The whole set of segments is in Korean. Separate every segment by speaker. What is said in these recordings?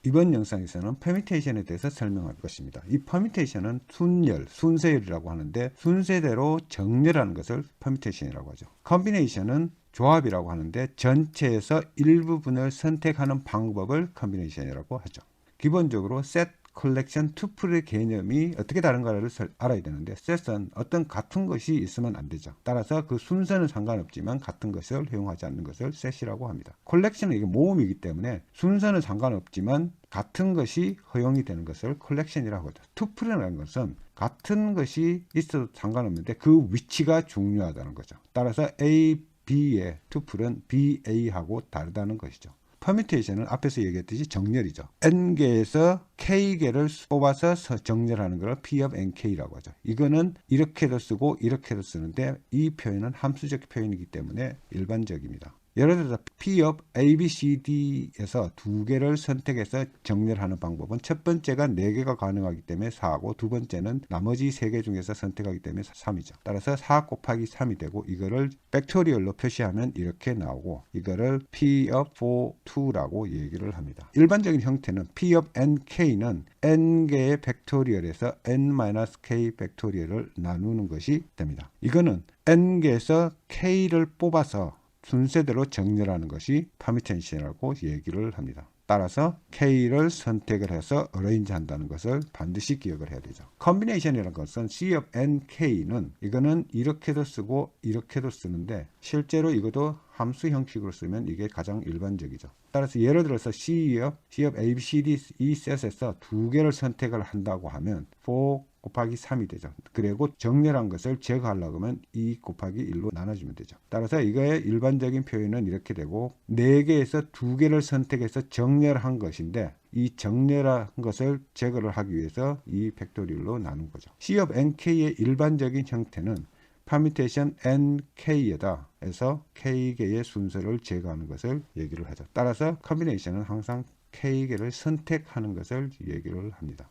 Speaker 1: 이번 영상에서는 퍼뮤테이션에 대해서 설명할 것입니다. 이 퍼뮤테이션은 순열, 순서열이라고 하는데 순서대로 정렬하는 것을 퍼뮤테이션이라고 하죠. 컨비네이션은 조합이라고 하는데 전체에서 일부분을 선택하는 방법을 컨비네이션이라고 하죠. 기본적으로 셋, 컬렉션, 투플의 개념이 어떻게 다른가를 알아야 되는데 셋은 어떤 같은 것이 있으면 안 되죠. 따라서 그 순서는 상관없지만 같은 것을 허용하지 않는 것을 셋이라고 합니다. 컬렉션은 이게 모음이기 때문에 순서는 상관없지만 같은 것이 허용이 되는 것을 컬렉션이라고 하죠. 투플이라는 것은 같은 것이 있어도 상관없는데 그 위치가 중요하다는 거죠. 따라서 A, B의 투플은 B, A하고 다르다는 것이죠. 퍼뮤테이션은 앞에서 얘기했듯이 정렬이죠. n개에서 k개를 뽑아서 정렬하는 걸 P of nk라고 하죠. 이거는 이렇게도 쓰고 이렇게도 쓰는데 이 표현은 함수적 표현이기 때문에 일반적입니다. 예를 들어서 P of A, B, C, D에서 두 개를 선택해서 정렬하는 방법은 첫 번째가 4개가 가능하기 때문에 4고 두 번째는 나머지 3개 중에서 선택하기 때문에 3이죠. 따라서 4 곱하기 3이 되고 이거를 팩토리얼로 표시하면 이렇게 나오고 이거를 P of 2라고 얘기를 합니다. 일반적인 형태는 P of nk는 n개의 팩토리얼에서 n-k 팩토리얼을 나누는 것이 됩니다. 이거는 n개에서 k를 뽑아서 순서대로 정렬하는 것이 퍼뮤테이션이라고 얘기를 합니다. 따라서 K를 선택을 해서 어레인지 한다는 것을 반드시 기억을 해야 되죠. 컨비네이션이라는 것은 C of NK는 이거는 이렇게도 쓰고 이렇게도 쓰는데 실제로 이것도 함수 형식으로 쓰면 이게 가장 일반적이죠. 따라서 예를 들어서 C of A, B, C, D 이 셋에서 두 개를 선택을 한다고 하면 4 곱하기 3이 되죠. 그리고 정렬한 것을 제거하려고 하면 2 곱하기 1로 나눠주면 되죠. 따라서 이거의 일반적인 표현은 이렇게 되고 4개에서 2개를 선택해서 정렬한 것인데 이 정렬한 것을 제거를 하기 위해서 이 팩토리얼로 나눈 거죠. C of nk의 일반적인 형태는 퍼뮤테이션 nk에다 해서 k개의 순서를 제거하는 것을 얘기를 하죠. 따라서 컨비네이션은 항상 k개를 선택하는 것을 얘기를 합니다.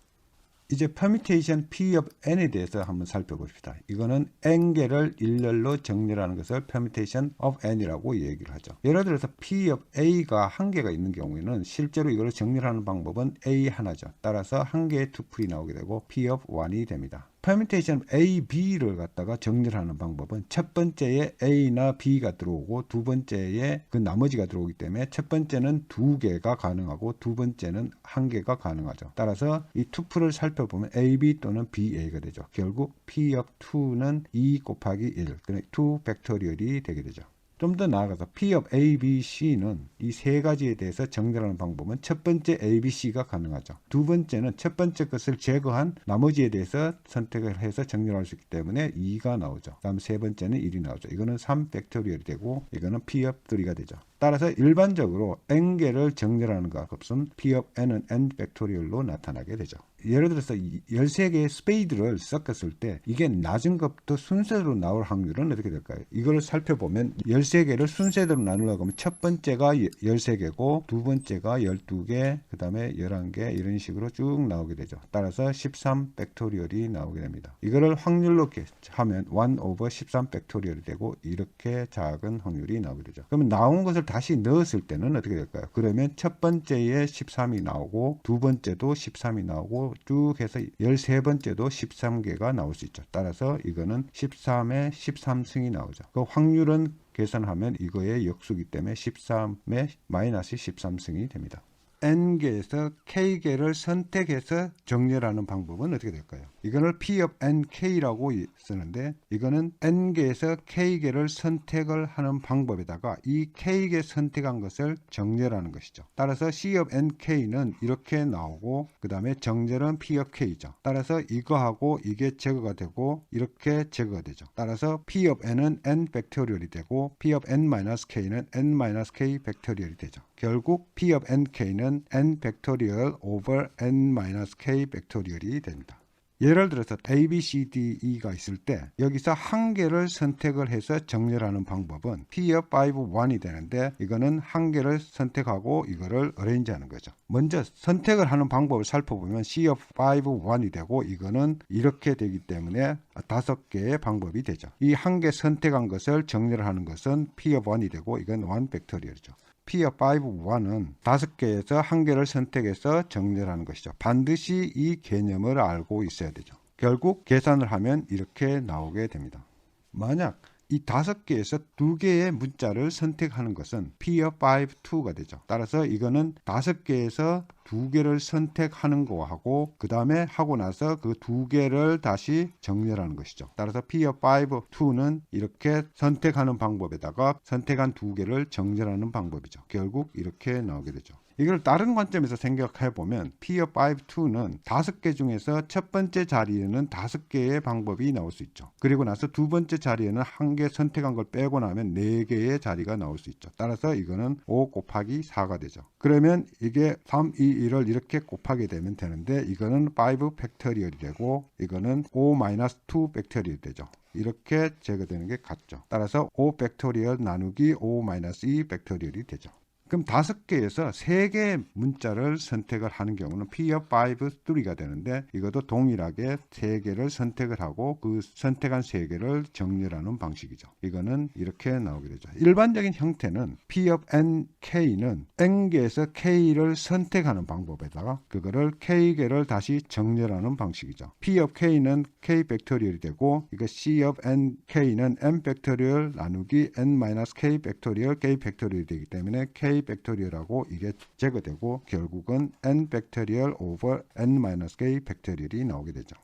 Speaker 1: 이제 퍼뮤테이션 P of n에 대해서 한번 살펴봅시다. 이거는 n개를 일렬로 정렬하는 것을 permutation of n이라고 얘기를 하죠. 예를 들어서 P of a가 한 개가 있는 경우에는 실제로 이걸 정렬하는 방법은 a 하나죠. 따라서 한 개의 투플이 나오게 되고 P of 1이 됩니다. 퍼뮤테이션 A, B를 갖다가 정렬하는 방법은 첫 번째에 A나 B가 들어오고 두 번째에 그 나머지가 들어오기 때문에 첫 번째는 2개가 가능하고 두 번째는 1개가 가능하죠. 따라서 이 투플을 살펴보면 AB 또는 BA가 되죠. 결국 P of 2는 2 곱하기 1, 그러니까 2 팩토리얼이 되게 되죠. 좀 더 나아가서 P of A, B, C는 이 세 가지에 대해서 정렬하는 방법은 첫 번째 A, B, C가 가능하죠. 두 번째는 첫 번째 것을 제거한 나머지에 대해서 선택을 해서 정렬할 수 있기 때문에 2가 나오죠. 다음 세 번째는 1이 나오죠. 이거는 3 팩토리얼이 되고 이거는 P of 3가 되죠. 따라서 일반적으로 n개를 정렬하는 값은 P of n은 n 팩토리얼로 나타나게 되죠. 예를 들어서 13개의 스페이드를 섞었을 때 이게 낮은 것부터 순서대로 나올 확률은 어떻게 될까요? 이걸 살펴보면 13개를 순서대로 나누려고 하면 첫 번째가 13개고 두 번째가 12개, 그 다음에 11개 이런 식으로 쭉 나오게 되죠. 따라서 13 팩토리얼이 나오게 됩니다. 이거를 확률로 하면 1 over 13 팩토리얼이 되고 이렇게 작은 확률이 나오게 되죠. 그러면 나온 것을 다시 넣었을 때는 어떻게 될까요? 그러면 첫 번째에 13이 나오고 두 번째도 13이 나오고 쭉 해서 13번째도 13개가 나올 수 있죠. 따라서 이거는 13에 13승이 나오죠. 그 확률은 계산하면 이거의 역수기 때문에 13에 마이너스 13승이 됩니다. n개에서 k개를 선택해서 정렬하는 방법은 어떻게 될까요? 이거는 P of nk라고 쓰는데 이거는 n개에서 k개를 선택을 하는 방법에다가 이 k개 선택한 것을 정렬하는 것이죠. 따라서 C of nk는 이렇게 나오고 그 다음에 정렬은 P of k죠. 따라서 이거하고 이게 제거가 되고 이렇게 제거가 되죠. 따라서 P of n은 n 팩토리얼이 되고 P of n-k는 n-k 팩토리얼이 되죠. 결국 P of nk는 n 팩토리얼 over n-k 팩토리얼이 됩니다. 예를 들어서 A, B, C, D, E가 있을 때 여기서 한 개를 선택을 해서 정렬하는 방법은 P of 5, 1이 되는데 이거는 한 개를 선택하고 이거를 어레인지 하는 거죠. 먼저 선택을 하는 방법을 살펴보면 C of 5, 1이 되고 이거는 이렇게 되기 때문에 5개의 방법이 되죠. 이 한 개 선택한 것을 정렬하는 것은 P of 1이 되고 이건 1 팩토리얼이죠. P업 5-1은 5개에서 1개를 선택해서 정렬하는 것이죠. 반드시 이 개념을 알고 있어야 되죠. 결국 계산을 하면 이렇게 나오게 됩니다. 만약 이 5개에서 2개의 문자를 선택하는 것은 P업 5-2가 되죠. 따라서 이거는 5개에서 2개를 선택하는 거하고 그 다음에 하고 나서 그 2개를 다시 정렬하는 것이죠. 따라서 P업 5-2는 이렇게 선택하는 방법에다가 선택한 2개를 정렬하는 방법이죠. 결국 이렇게 나오게 되죠. 이걸 다른 관점에서 생각해 보면 P업 5-2는 5개 중에서 첫 번째 자리에는 5개의 방법이 나올 수 있죠. 그리고 나서 두 번째 자리에는 1개 선택한 걸 빼고 나면 4개의 자리가 나올 수 있죠. 따라서 이거는 5 곱하기 4가 되죠. 그러면 이게 3, 2, 1을 이렇게 곱하게 되면 되는데 이거는 5 팩토리얼이 되고 이거는 5-2 팩토리얼이 되죠. 이렇게 제거되는 게 같죠. 따라서 5 팩토리얼 나누기 5-2 팩토리얼이 되죠. 그럼 5개에서 3개의 문자를 선택을 하는 경우는 P업 5-3가 되는데 이것도 동일하게 3개를 선택을 하고 그 선택한 3개를 정렬하는 방식이죠. 이거는 이렇게 나오게 되죠. 일반적인 형태는 P업 NK는 N개에서 K를 선택하는 방법에다가 그거를 K개를 다시 정렬하는 방식이죠. P업 K는 K 팩토리얼이 되고 이거 C업 NK는 N 팩토리얼 나누기 N-K 팩토리얼 K 팩토리얼이 되기 때문에 K 팩토리얼하고 이게 제거되고 결국은 n 팩토리얼 오버 n-k 팩토리얼이 나오게 되죠.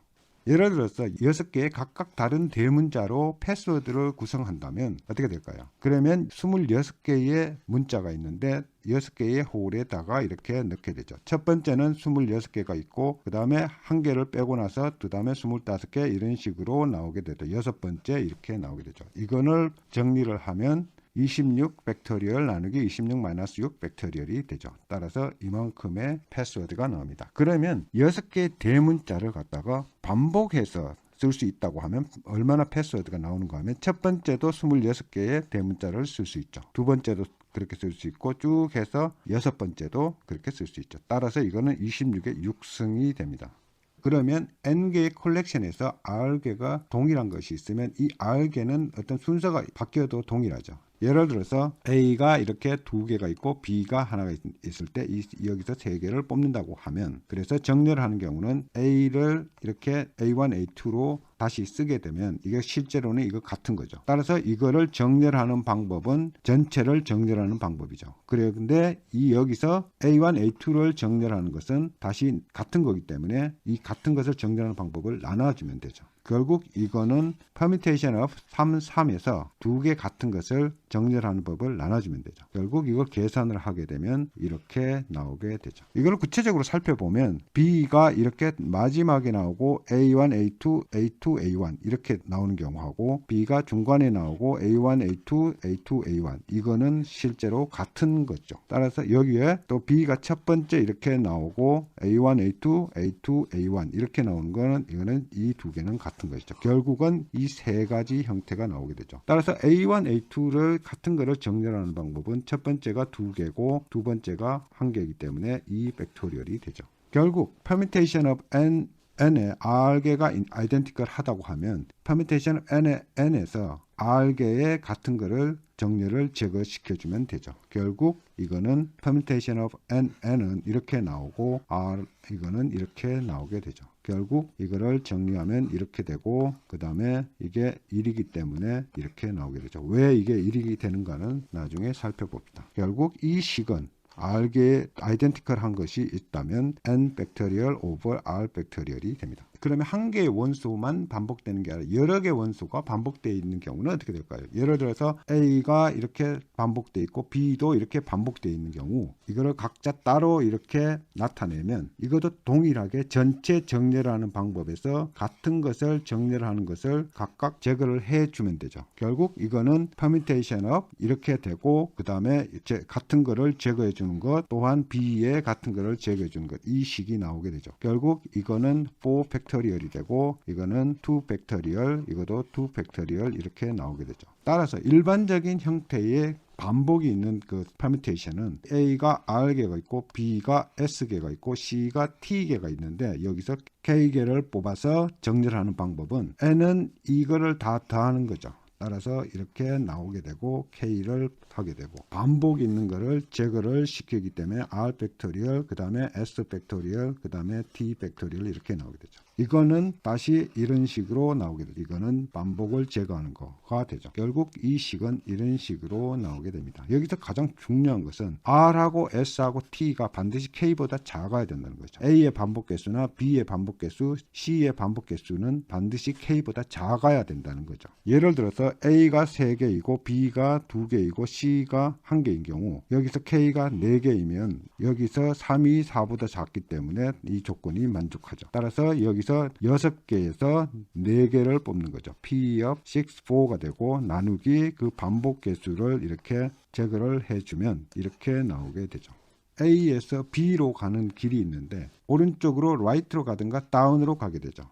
Speaker 1: 예를 들어서 6개의 각각 다른 대문자로 패스워드를 구성한다면 어떻게 될까요? 그러면 26개의 문자가 있는데 6개의 홀에다가 이렇게 넣게 되죠. 첫 번째는 26개가 있고 그 다음에 1개를 빼고 나서 그 다음에 25개 이런 식으로 나오게 되죠. 6번째 이렇게 나오게 되죠. 이거를 정리를 하면 26 팩토리얼 나누기 26-6 팩토리얼이 되죠. 따라서 이만큼의 패스워드가 나옵니다. 그러면 6개의 대문자를 갖다가 반복해서 쓸 수 있다고 하면 얼마나 패스워드가 나오는가 하면 첫 번째도 26개의 대문자를 쓸 수 있죠. 두 번째도 그렇게 쓸 수 있고 쭉 해서 6번째도 그렇게 쓸 수 있죠. 따라서 이거는 26의 6승이 됩니다. 그러면 n개의 컬렉션에서 r개가 동일한 것이 있으면 이 r개는 어떤 순서가 바뀌어도 동일하죠. 예를 들어서 A가 이렇게 2개가 있고 B가 하나가 있을 때 여기서 3개를 뽑는다고 하면 그래서 정렬을 하는 경우는 A를 이렇게 A1, A2로 다시 쓰게 되면 이게 실제로는 이거 같은 거죠. 따라서 이거를 정렬하는 방법은 전체를 정렬하는 방법이죠. 그런데 여기서 A1, A2를 정렬하는 것은 다시 같은 거기 때문에 이 같은 것을 정렬하는 방법을 나눠주면 되죠. 결국 이거는 permutation of 3에서 2개 같은 것을 정렬하는 법을 나눠주면 되죠. 결국 이걸 계산을 하게 되면 이렇게 나오게 되죠. 이걸 구체적으로 살펴보면 B가 이렇게 마지막에 나오고 A1, A2, A2, A1 이렇게 나오는 경우하고 B가 중간에 나오고 A1, A2, A2, A1 이거는 실제로 같은 거죠. 따라서 여기에 또 B가 첫 번째 이렇게 나오고 A1, A2, A2, A1 이렇게 나오는 거는 이거는 이 2개는 같은 것이죠. 결국은 이 3가지 형태가 나오게 되죠. 따라서 A1, A2를 같은 거를 정렬하는 방법은 첫 번째가 2개고 두 번째가 1개이기 때문에 2 팩토리얼이 되죠. 결국 permutation of n에 r개가 identical 하다고 하면 permutation of n에서 r개의 같은 거를 정렬을 제거시켜주면 되죠. 결국 이거는 permutation of n은 이렇게 나오고 r 이거는 이렇게 나오게 되죠. 결국 이거를 정리하면 이렇게 되고 그 다음에 이게 1이기 때문에 이렇게 나오게 되죠. 왜 이게 1이 되는가는 나중에 살펴봅시다. 결국 이 식은 r개의 아이덴티컬한 것이 있다면 n 팩토리얼 오버 r 팩토리얼이 됩니다. 그러면 한 개의 원소만 반복되는 게 아니라 여러 개의 원소가 반복되어 있는 경우는 어떻게 될까요? 예를 들어서 A가 이렇게 반복되어 있고 B도 이렇게 반복되어 있는 경우 이거를 각자 따로 이렇게 나타내면 이것도 동일하게 전체 정렬하는 방법에서 같은 것을 정렬하는 것을 각각 제거를 해주면 되죠. 결국 이거는 permutation of 이렇게 되고 그 다음에 같은 거를 제거해 주는 것 또한 B의 같은 거를 제거해 주는 것 이 식이 나오게 되죠. 결국 이거는 4 팩토리얼이 되고 이거는 2 팩토리얼 이것도 2 팩토리얼 이렇게 나오게 되죠. 따라서 일반적인 형태의 반복이 있는 그 permutation은 A가 R개가 있고 B가 S개가 있고 C가 T개가 있는데 여기서 K개를 뽑아서 정렬하는 방법은 N은 이거를 다 더하는 거죠. 따라서 이렇게 나오게 되고 K를 하게 되고, 반복 있는 거를 제거를 시키기 때문에 R 팩토리얼, 그 다음에 S 팩토리얼, 그 다음에 T 팩토리얼 이렇게 나오게 되죠. 이거는 다시 이런 식으로 나오게 되죠. 이거는 반복을 제거하는 거가 되죠. 결국 이 식은 이런 식으로 나오게 됩니다. 여기서 가장 중요한 것은 R하고 S하고 T가 반드시 K보다 작아야 된다는 거죠. A의 반복 개수나 B의 반복 개수, C의 반복 개수는 반드시 K보다 작아야 된다는 거죠. 예를 들어서 A가 3개이고 B가 2개이고 C가 1개인 경우, 여기서 K가 4개이면 여기서 3이 4보다 작기 때문에 이 조건이 만족하죠. 따라서 여기서 6개에서 4개를 뽑는 거죠. P of 6, 4가 되고, 나누기 그 반복 개수를 이렇게 제거를 해주면 이렇게 나오게 되죠. A에서 B로 가는 길이 있는데 오른쪽으로 right로 가든가 down으로 가게 되죠.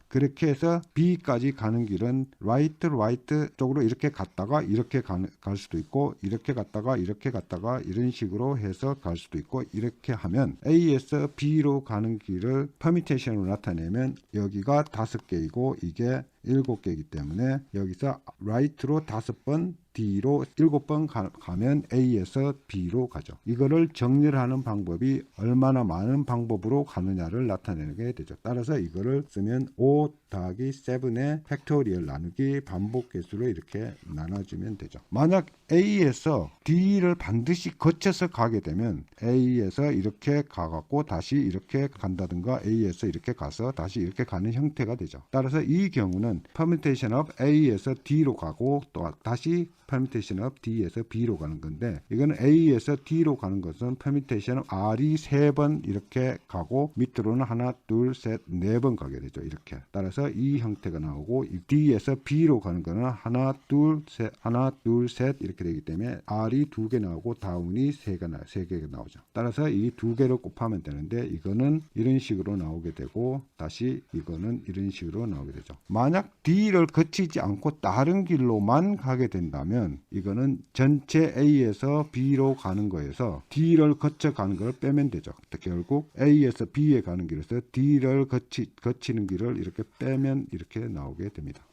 Speaker 1: 그렇게 해서 B까지 가는 길은 right 쪽으로 이렇게 갔다가 이렇게 갈 수도 있고, 이렇게 갔다가 이렇게 갔다가 이런 식으로 해서 갈 수도 있고, 이렇게 하면 A에서 B로 가는 길을 퍼미테이션으로 나타내면 여기가 5개이고 이게 7개이기 때문에 여기서 right로 5번, D로 7번 가면 A에서 B로 가죠. 이거를 정렬하는 방법이 얼마나 많은 방법으로 가느냐를 나타내게 되죠. 따라서 이거를 쓰면 5 더하기 7의 팩토리얼 나누기 반복 개수로 이렇게 나눠주면 되죠. 만약 A에서 D를 반드시 거쳐서 가게 되면 A에서 이렇게 가갖고 다시 이렇게 간다든가, A에서 이렇게 가서 다시 이렇게 가는 형태가 되죠. 따라서 이 경우는 permutation of A에서 D로 가고 또 다시 permutation of D에서 B로 가는 건데, 이거는 A에서 D로 가는 것은 permutation of R이 3번 이렇게 가고 밑으로는 하나, 둘, 셋, 4번 가게 되죠. 이렇게. 따라서 이 형태가 나오고, D에서 B로 가는 거는 하나, 둘, 셋 이렇게 되기 때문에 R이 2개 나오고 다운이 3개가 나오죠. 따라서 이 2개를 곱하면 되는데, 이거는 이런 식으로 나오게 되고, 다시 이거는 이런 식으로 나오게 되죠. 만약 D를 거치지 않고 다른 길로만 가게 된다면 이거는 전체 A에서 B로 가는 거에서 D를 거쳐 가는 걸 빼면 되죠. 결국 A에서 B에 가는 길에서 D를 거치는 길을 이렇게 빼면 이렇게 나오게 됩니다.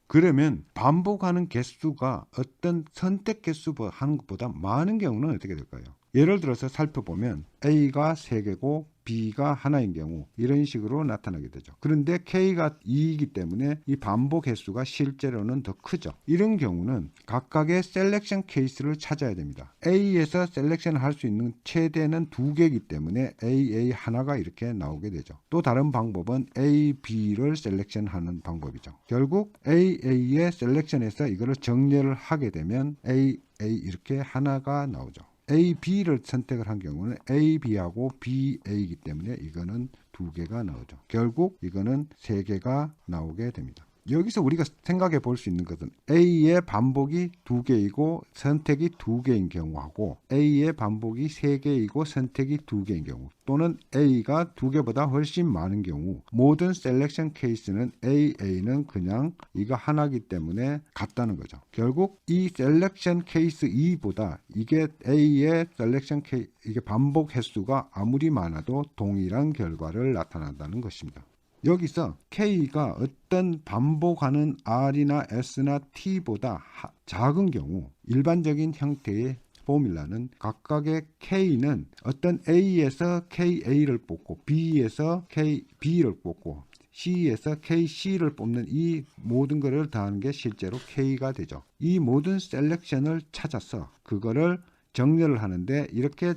Speaker 1: 그러면 반복하는 개수가 어떤 선택 개수 하는 것보다 많은 경우는 어떻게 될까요? 예를 들어서 살펴보면 A가 3개고 B가 하나인 경우 이런 식으로 나타나게 되죠. 그런데 K가 2이기 때문에 이 반복 횟수가 실제로는 더 크죠. 이런 경우는 각각의 셀렉션 케이스를 찾아야 됩니다. A에서 셀렉션을 할 수 있는 최대는 2개이기 때문에 A 하나가 이렇게 나오게 되죠. 또 다른 방법은 A, B를 셀렉션하는 방법이죠. 결국 A의 셀렉션에서 이거를 정렬을 하게 되면 A 이렇게 하나가 나오죠. A, B를 선택을 한 경우는 A, B하고 B, A이기 때문에 이거는 2개가 나오죠. 결국 이거는 3개가 나오게 됩니다. 여기서 우리가 생각해 볼 수 있는 것은 A의 반복이 2개이고 선택이 2개인 경우하고 A의 반복이 3개이고 선택이 2개인 경우, 또는 A가 2개보다 훨씬 많은 경우, 모든 셀렉션 케이스는 A는 그냥 이거 하나이기 때문에 같다는 거죠. 결국 이 셀렉션 케이스 2보다 이게 A의 셀렉션 케이스, 이게 반복 횟수가 아무리 많아도 동일한 결과를 나타난다는 것입니다. 여기서 K가 어떤 반복하는 R이나 S나 T보다 작은 경우, 일반적인 형태의 포뮬라는 각각의 K는 어떤 A에서 KA를 뽑고 B에서 KB를 뽑고 C에서 KC를 뽑는 이 모든 것을 더하는 게 실제로 K가 되죠. 이 모든 셀렉션을 찾아서 그거를 정렬을 하는데, 이렇게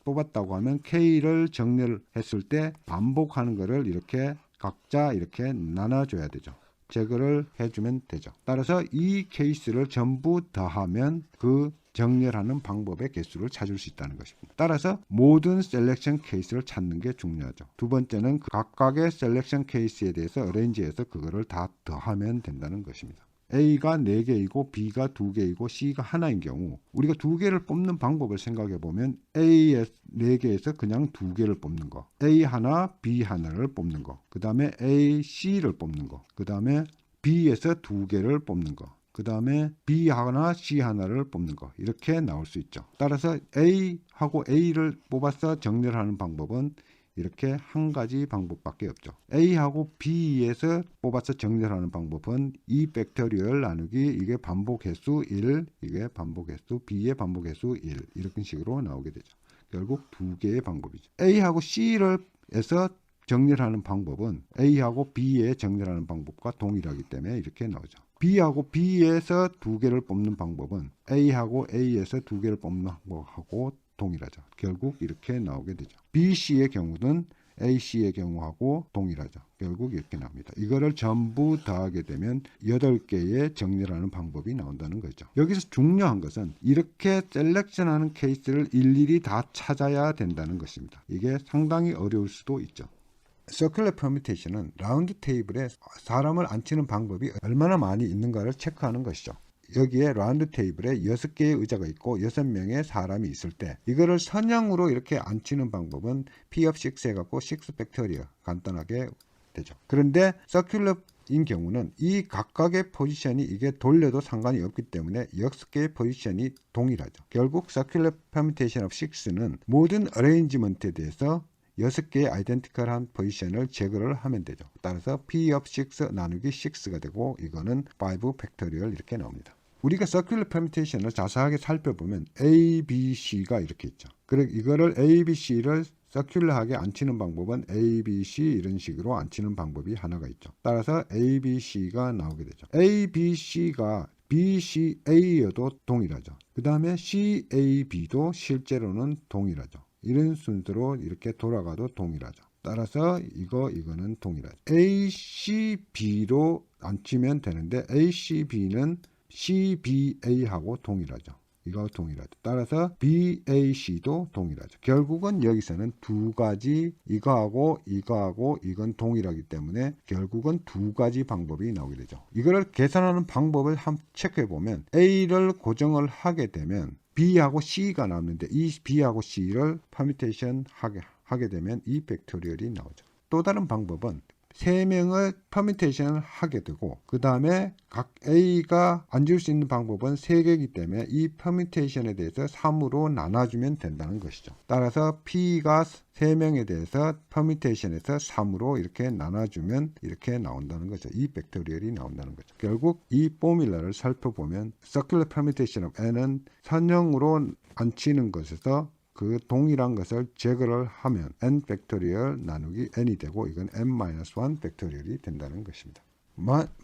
Speaker 1: 뽑았다고 하면 K를 정렬했을 때 반복하는 것을 이렇게 각자 이렇게 나눠줘야 되죠. 제거를 해주면 되죠. 따라서 이 케이스를 전부 더하면 그 정렬하는 방법의 개수를 찾을 수 있다는 것입니다. 따라서 모든 셀렉션 케이스를 찾는 게 중요하죠. 두 번째는 각각의 셀렉션 케이스에 대해서 어레인지해서 그거를 다 더하면 된다는 것입니다. A가 4개이고 B가 2개이고 C가 하나인 경우, 우리가 2개를 뽑는 방법을 생각해 보면 A의 4개에서 그냥 2개를 뽑는 거, A 하나, B 하나를 뽑는 거, 그 다음에 A, C를 뽑는 거, 그 다음에 B에서 2개를 뽑는 거, 그 다음에 B 하나, C 하나를 뽑는 거, 이렇게 나올 수 있죠. 따라서 A하고 A를 뽑아서 정렬하는 방법은 이렇게 한 가지 방법밖에 없죠. A하고 B에서 뽑아서 정렬하는 방법은 E 팩토리얼 나누기 이게 반복 횟수 1, 이게 반복 횟수 B의 반복 횟수 1 이런 식으로 나오게 되죠. 결국 두 개의 방법이죠. A하고 C를 에서 정렬하는 방법은 A하고 B에 정렬하는 방법과 동일하기 때문에 이렇게 나오죠. B하고 B에서 두 개를 뽑는 방법은 A하고 A에서 두 개를 뽑는 방법하고 동일하죠. 결국 이렇게 나오게 되죠. BC의 경우는 AC의 경우하고 동일하죠. 결국 이렇게 나옵니다. 이거를 전부 더하게 되면 8개의 정렬하는 방법이 나온다는 거죠. 여기서 중요한 것은 이렇게 셀렉션하는 케이스를 일일이 다 찾아야 된다는 것입니다. 이게 상당히 어려울 수도 있죠. 서큘러 퍼뮤테이션은 라운드 테이블에 사람을 앉히는 방법이 얼마나 많이 있는가를 체크하는 것이죠. 여기에 라운드 테이블에 6개의 의자가 있고 6명의 사람이 있을 때 이거를 선형으로 이렇게 앉히는 방법은 P of 6 해갖고 6 팩토리얼 간단하게 되죠. 그런데 서큘러인 경우는 이 각각의 포지션이 이게 돌려도 상관이 없기 때문에 6개의 포지션이 동일하죠. 결국 서큘러 퍼뮤테이션 of 6는 모든 어레인지먼트에 대해서 6개의 아이덴티컬한 포지션을 제거를 하면 되죠. 따라서 P of 6 나누기 6가 되고 이거는 5 팩토리얼 이렇게 나옵니다. 우리가 서큘러 퍼뮤테이션을 자세하게 살펴보면 A, B, C가 이렇게 있죠. 그리고 이거를 A, B, C를 서큘러하게 앉히는 방법은 A, B, C 이런 식으로 앉히는 방법이 하나가 있죠. 따라서 A, B, C가 나오게 되죠. A, B, C가 B, C, A여도 동일하죠. 그 다음에 C, A, B도 실제로는 동일하죠. 이런 순서로 이렇게 돌아가도 동일하죠. 따라서 이거는 동일하죠. A, C, B로 앉히면 되는데 A, C, B는 C, B, A하고 동일하죠. 이거 동일하죠. 따라서 B, A, C도 동일하죠. 결국은 여기서는 두 가지 이거하고 이건 동일하기 때문에 결국은 두 가지 방법이 나오게 되죠. 이거를 계산하는 방법을 한번 체크해 보면 A를 고정을 하게 되면 B하고 C가 나오는데 이 B하고 C를 퍼뮤테이션 하게 되면 이 팩토리얼이 나오죠. 또 다른 방법은 3명을 퍼뮤테이션을 하게 되고 그 다음에 각 A가 앉을 수 있는 방법은 3개이기 때문에 이 퍼뮤테이션에 대해서 3으로 나눠주면 된다는 것이죠. 따라서 P가 3명에 대해서 퍼뮤테이션에서 3으로 이렇게 나눠주면 이렇게 나온다는 거죠. 이 팩토리얼이 나온다는 거죠. 결국 이 포뮬러를 살펴보면 Circular Permutation of n은 선형으로 앉히는 것에서 그 동일한 것을 제거를 하면 n 팩토리얼 나누기 n이 되고 이건 n-1 팩토리얼이 된다는 것입니다.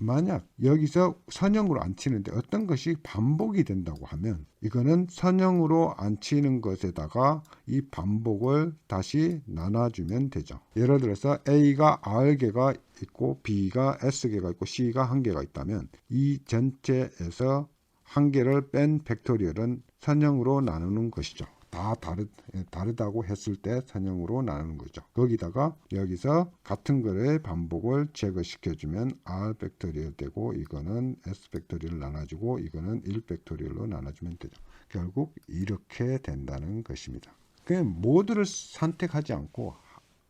Speaker 1: 만약 여기서 선형으로 앉히는데 어떤 것이 반복이 된다고 하면 이거는 선형으로 앉히는 것에다가 이 반복을 다시 나눠주면 되죠. 예를 들어서 A가 R개가 있고 B가 S개가 있고 C가 1개가 있다면 이 전체에서 1개를 뺀 팩토리얼은 선형으로 나누는 것이죠. 다 다르다고 했을 때 선형으로 나누는 거죠. 거기다가 여기서 같은 거의 반복을 제거시켜주면 R 팩토리얼 되고 이거는 S 팩토리얼 나눠주고 이거는 1 팩토리얼로 나눠주면 되죠. 결국 이렇게 된다는 것입니다. 그냥 모두를 선택하지 않고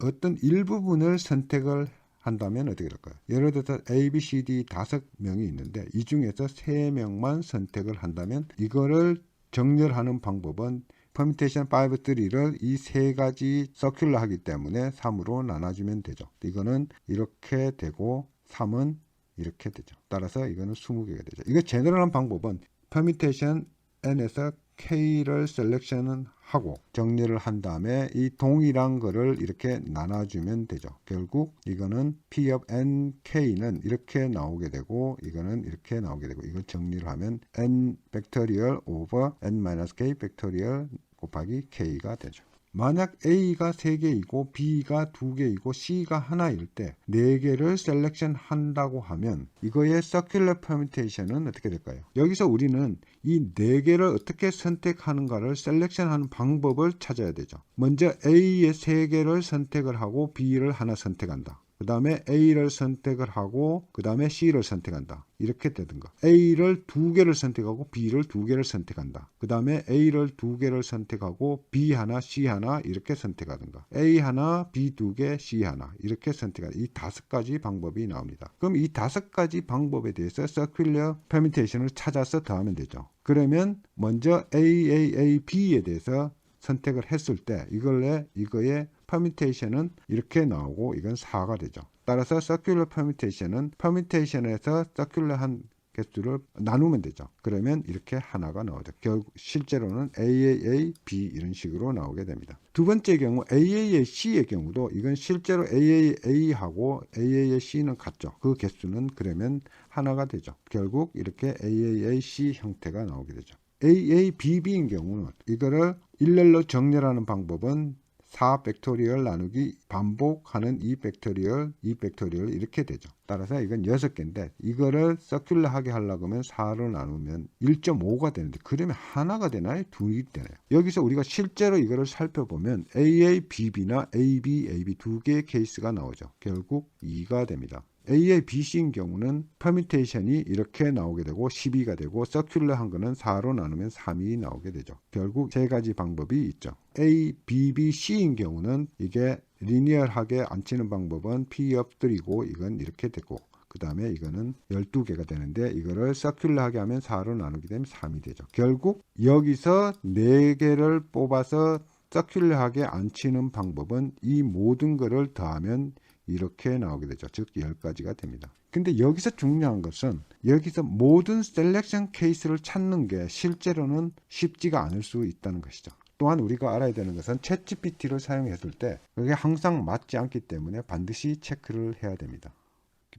Speaker 1: 어떤 일부분을 선택을 한다면 어떻게 될까요? 예를 들어서 A, B, C, D 5명이 있는데 이 중에서 3명만 선택을 한다면 이거를 정렬하는 방법은 퍼뮤테이션 5, 3를 이 세 가지 서큘러 하기 때문에 3으로 나눠주면 되죠. 이거는 이렇게 되고 3은 이렇게 되죠. 따라서 이거는 20개가 되죠. 이거 제너럴한 방법은 퍼뮤테이션 n에서 k를 셀렉션은 하고 정리를 한 다음에 이 동일한 거를 이렇게 나눠주면 되죠. 결국 이거는 p of nk는 이렇게 나오게 되고 이거는 이렇게 나오게 되고 이걸 정리를 하면 n 팩토리얼 오버 n-k 팩토리얼 곱하기 k가 되죠. 만약 A가 3개이고 B가 2개이고 C가 하나일 때 4개를 셀렉션 한다고 하면 이거의 서큘러 퍼뮤테이션은 어떻게 될까요? 여기서 우리는 이 4개를 어떻게 선택하는가를 셀렉션하는 방법을 찾아야 되죠. 먼저 A의 3개를 선택을 하고 B를 하나 선택한다. 그 다음에 A를 선택을 하고 그 다음에 C를 선택한다. 이렇게 되든가. A를 2개를 선택하고 B를 2개를 선택한다. 그 다음에 A를 2개를 선택하고 B 하나, C 하나 이렇게 선택하든가. A 하나, B 2개, C 하나 이렇게 선택하는 이 5가지 방법이 나옵니다. 그럼 이 5가지 방법에 대해서 서큘러 퍼뮤테이션을 찾아서 더하면 되죠. 그러면 먼저 A, B에 대해서 선택을 했을 때 이거의 퍼뮤테이션은 이렇게 나오고 이건 4가 되죠. 따라서 서큘러 퍼뮤테이션은 퍼뮤테이션에서 서큘러한 개수를 나누면 되죠. 그러면 이렇게 하나가 나오죠. 결국 실제로는 AAA, B 이런 식으로 나오게 됩니다. 두 번째 경우 AAA, C의 경우도 이건 실제로 AAA하고 AAA, C는 같죠. 그 개수는 그러면 하나가 되죠. 결국 이렇게 AAA, C 형태가 나오게 되죠. AABB인 경우는 이거를 일렬로 정렬하는 방법은 4 팩토리얼 나누기 반복하는 2 팩토리얼, 2 팩토리얼 이렇게 되죠. 따라서 이건 6개인데 이거를 서큘러하게 하려고 하면 4로 나누면 1.5가 되는데 그러면 하나가 되나요? 둘이 되나요? 여기서 우리가 실제로 이거를 살펴보면 AABB나 AB 두 개의 케이스가 나오죠. 결국 2가 됩니다. AABC인 경우는 퍼뮤테이션이 이렇게 나오게 되고 12가 되고 서큘러한 거는 4로 나누면 3이 나오게 되죠. 결국 세 가지 방법이 있죠. ABBC인 경우는 이게 리니어하게 안 치는 방법은 P of 3고 이건 이렇게 되고 그 다음에 이거는 12개가 되는데 이거를 서큘러하게 하면 4로 나누게 되면 3이 되죠. 결국 여기서 4개를 뽑아서 서큘러하게 안 치는 방법은 이 모든 거를 더하면 이렇게 나오게 되죠. 즉 10가지가 됩니다. 근데 여기서 중요한 것은 여기서 모든 셀렉션 케이스를 찾는 게 실제로는 쉽지가 않을 수 있다는 것이죠. 또한 우리가 알아야 되는 것은 챗GPT를 사용했을 때 그게 항상 맞지 않기 때문에 반드시 체크를 해야 됩니다.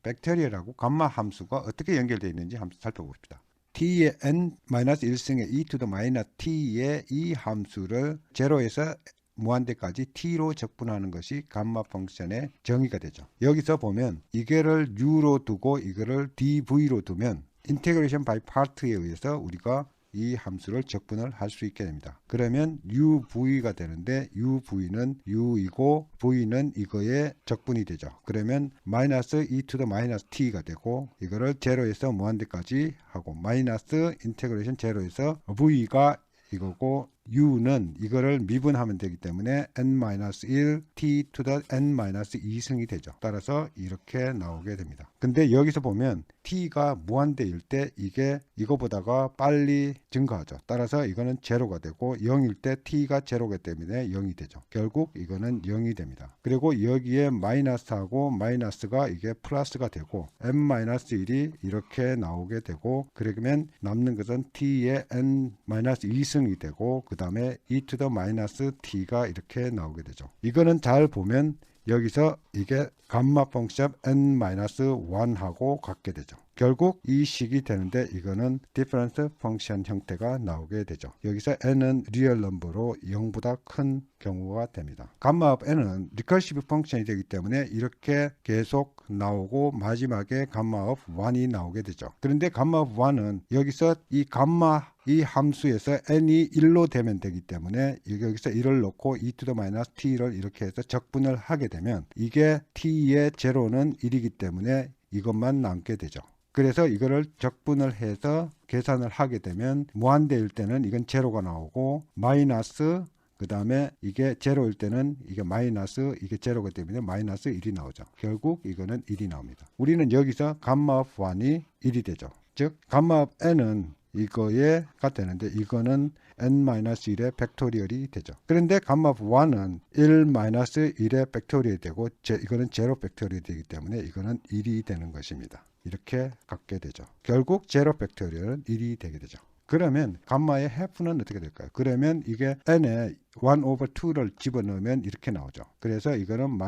Speaker 1: 팩토리얼하고 감마 함수가 어떻게 연결되어 있는지 한번 살펴봅시다. t의 n-1승의 e to the minus t의 이 함수를 제로에서 무한대까지 t로 적분하는 것이 감마 펑션의 정의가 되죠. 여기서 보면 이거를 u로 두고 이거를 dv로 두면 인테그레이션 바이 파트에 의해서 우리가 이 함수를 적분을 할 수 있게 됩니다. 그러면 UV가 되는데 UV는 U이고 V는 이거에 적분이 되죠. 그러면 마이너스 e to the minus t가 되고 이거를 제로에서 무한대까지 하고 마이너스 인테그레이션 제로에서 V가 이거고 u는 이거를 미분하면 되기 때문에 n-1 t to the n-2승이 되죠. 따라서 이렇게 나오게 됩니다. 근데 여기서 보면 t가 무한대일 때 이게 이거보다가 빨리 증가하죠. 따라서 이거는 제로가 되고 0일 때 t가 제로기 때문에 0이 되죠. 결국 이거는 0이 됩니다. 그리고 여기에 마이너스하고 마이너스가 이게 플러스가 되고 n-1이 이렇게 나오게 되고 그러면 남는 것은 t의 n-2승이 되고 그 다음에 e to the minus t가 이렇게 나오게 되죠. 이거는 잘 보면 여기서 이게 감마 펑션 n-1하고 같게 되죠. 결국 이 식이 되는데 이거는 디퍼런스 펑션 형태가 나오게 되죠. 여기서 n은 리얼 넘버로 0보다 큰 경우가 됩니다. 감마 of n은 리커시브 펑션이 되기 때문에 이렇게 계속 나오고 마지막에 감마 of 1이 나오게 되죠. 그런데 감마 of 1은 여기서 이 감마 이 함수에서 n이 1로 되면 되기 때문에 여기서 1을 넣고 e to the minus t를 이렇게 해서 적분을 하게 되면 이게 t의 제로는 1이기 때문에 이것만 남게 되죠. 그래서 이거를 적분을 해서 계산을 하게 되면 무한대일 때는 이건 제로가 나오고 마이너스 그 다음에 이게 제로일 때는 이게 마이너스 이게 제로가 때문에 마이너스 1이 나오죠. 결국 이거는 1이 나옵니다. 우리는 여기서 감마 of 1이 1이 되죠. 즉 감마 of n은 이거에가 되는데 이거는 n-1의 팩토리얼이 되죠. 그런데 감마 of 1은 1-1의 팩토리얼이 되고 이거는 제로 팩토리얼이 되기 때문에 이거는 1이 되는 것입니다. 이렇게 갖게 되죠. 결국 제로 팩토리얼은 1이 되게 되죠. 그러면 감마의 half는 어떻게 될까요? 그러면 이게 n에 1 over 2를 집어넣으면 이렇게 나오죠. 그래서 이거는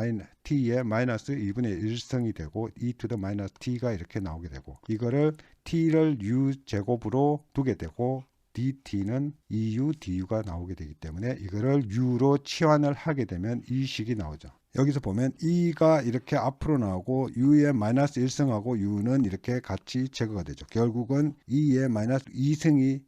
Speaker 1: t의 마이너스 2분의 1승이 되고 e to the minus t가 이렇게 나오게 되고 이거를 t를 u 제곱으로 두게 되고 dt는 2u du가 나오게 되기 때문에 이거를 u로 치환을 하게 되면 이 식이 나오죠. 여기서 보면 e가 이렇게 앞으로 나오고 u의 마이너스 1승하고 u는 이렇게 같이 제거가 되죠. 결국은 e의 마이너스 2승이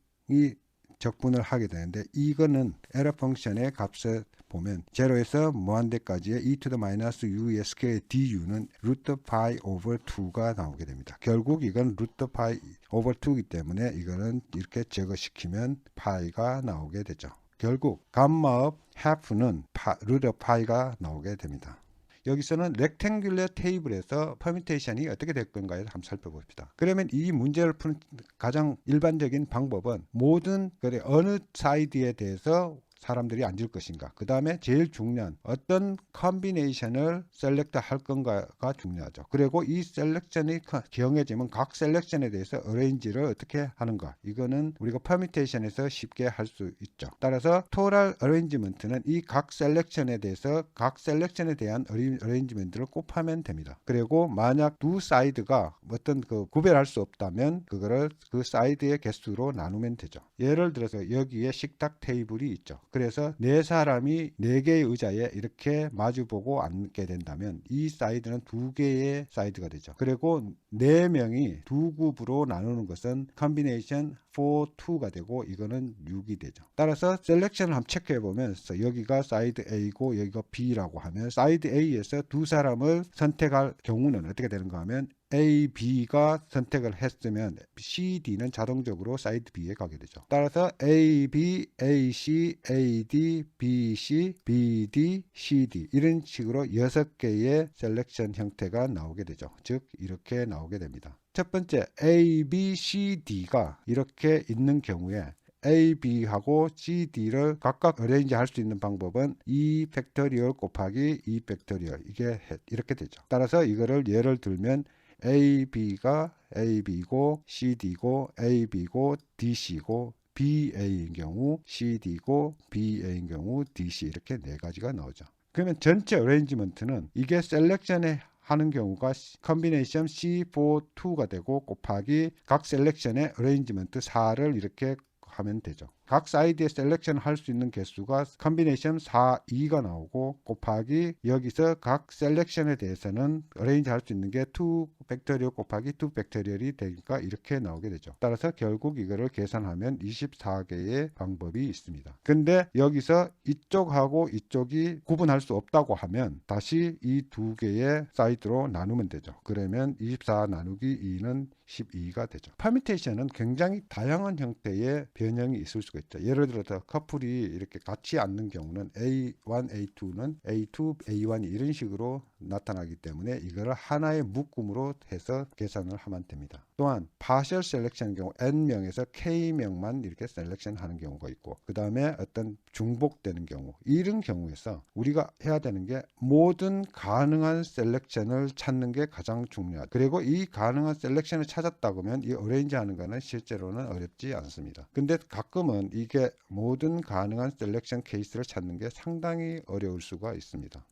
Speaker 1: 적분을 하게 되는데 이거는 에러 펑션의 값을 보면 제로에서 무한대까지의 e to the minus u의 스퀘어 du는 루트 파이 오버 2가 나오게 됩니다. 결국 이건 루트 파이 오버 2이기 때문에 이거는 이렇게 제거시키면 파이가 나오게 되죠. 결국 감마 of half는 루트 파이가 나오게 됩니다. 여기서는 렉탱귤러 테이블에서 퍼뮤테이션이 어떻게 될 건가를 한번 살펴봅시다. 그러면 이 문제를 푸는 가장 일반적인 방법은 모든 어느 사이드에 대해서 사람들이 앉을 것인가. 그 다음에 제일 중요한 어떤 컨비네이션을 셀렉트 할 건가가 중요하죠. 그리고 이 셀렉션이 정해지면 각 셀렉션에 대해서 어레인지를 어떻게 하는가. 이거는 우리가 퍼미테이션에서 쉽게 할 수 있죠. 따라서 토럴 어레인지먼트는 이 각 셀렉션에 대해서 각 셀렉션에 대한 어레인지먼트를 곱하면 됩니다. 그리고 만약 두 사이드가 어떤 구별할 수 없다면 그거를 그 사이드의 개수로 나누면 되죠. 예를 들어서 여기에 식탁 테이블이 있죠. 그래서 네 사람이 네 개의 의자에 이렇게 마주보고 앉게 된다면 이 사이드는 두 개의 사이드가 되죠. 그리고 네 명이 두 굽으로 나누는 것은 컨비네이션 4, 2가 되고 이거는 6이 되죠. 따라서 셀렉션을 한번 체크해 보면 여기가 사이드 A고 여기가 B라고 하면 사이드 A에서 두 사람을 선택할 경우는 어떻게 되는가 하면 A, B가 선택을 했으면 C, D는 자동적으로 사이드 B에 가게 되죠. 따라서 A, B, A, C, A, D, B, C, B, D, C, D 이런 식으로 6개의 셀렉션 형태가 나오게 되죠. 즉 이렇게 나오게 됩니다. 첫 번째 A, B, C, D가 이렇게 있는 경우에 A, B하고 C, D를 각각 어레인지 할 수 있는 방법은 2 팩토리얼 곱하기 2 팩토리얼 이게 이렇게 되죠. 따라서 이거를 예를 들면 A, B가 A, B고 C, D고 A, B고 D, C고 BA인 경우 C, D고 BA인 경우 D, C 이렇게 네 가지가 나오죠. 그러면 전체 어레인지먼트는 이게 셀렉션에 하는 경우가 컨비네이션 C42가 되고 곱하기 각 셀렉션의 어레인지먼트 4를 이렇게 하면 되죠. 각 사이드에 셀렉션 할 수 있는 개수가 컨비네이션 4, 2가 나오고 곱하기 여기서 각 셀렉션에 대해서는 어레인지 할 수 있는 게 2 팩토리얼 곱하기 2 팩토리얼이 되니까 이렇게 나오게 되죠. 따라서 결국 이거를 계산하면 24개의 방법이 있습니다. 근데 여기서 이쪽하고 이쪽이 구분할 수 없다고 하면 다시 이 두 개의 사이드로 나누면 되죠. 그러면 24 나누기 2는 12가 되죠. 퍼미테이션은 굉장히 다양한 형태의 변형이 있을 수가 있죠. 예를 들어서 커플이 이렇게 같이 앉는 경우는 A1, A2는 A2, A1이 이런 식으로 나타나기 때문에 이거를 하나의 묶음으로 해서 계산을 하면 됩니다. 또한 partial selection의 경우 N명에서 K명만 이렇게 셀렉션 하는 경우가 있고 그 다음에 어떤 중복되는 경우 이런 경우에서 우리가 해야 되는 게 모든 가능한 셀렉션을 찾는 게 가장 중요하다. 그리고 이 가능한 셀렉션을 찾았다고 하면 이 어레인지 하는 거는 실제로는 어렵지 않습니다. 근데 가끔은 이게 모든 가능한 셀렉션 케이스를 찾는 게 상당히 어려울 수가 있습니다.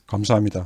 Speaker 1: 감사합니다.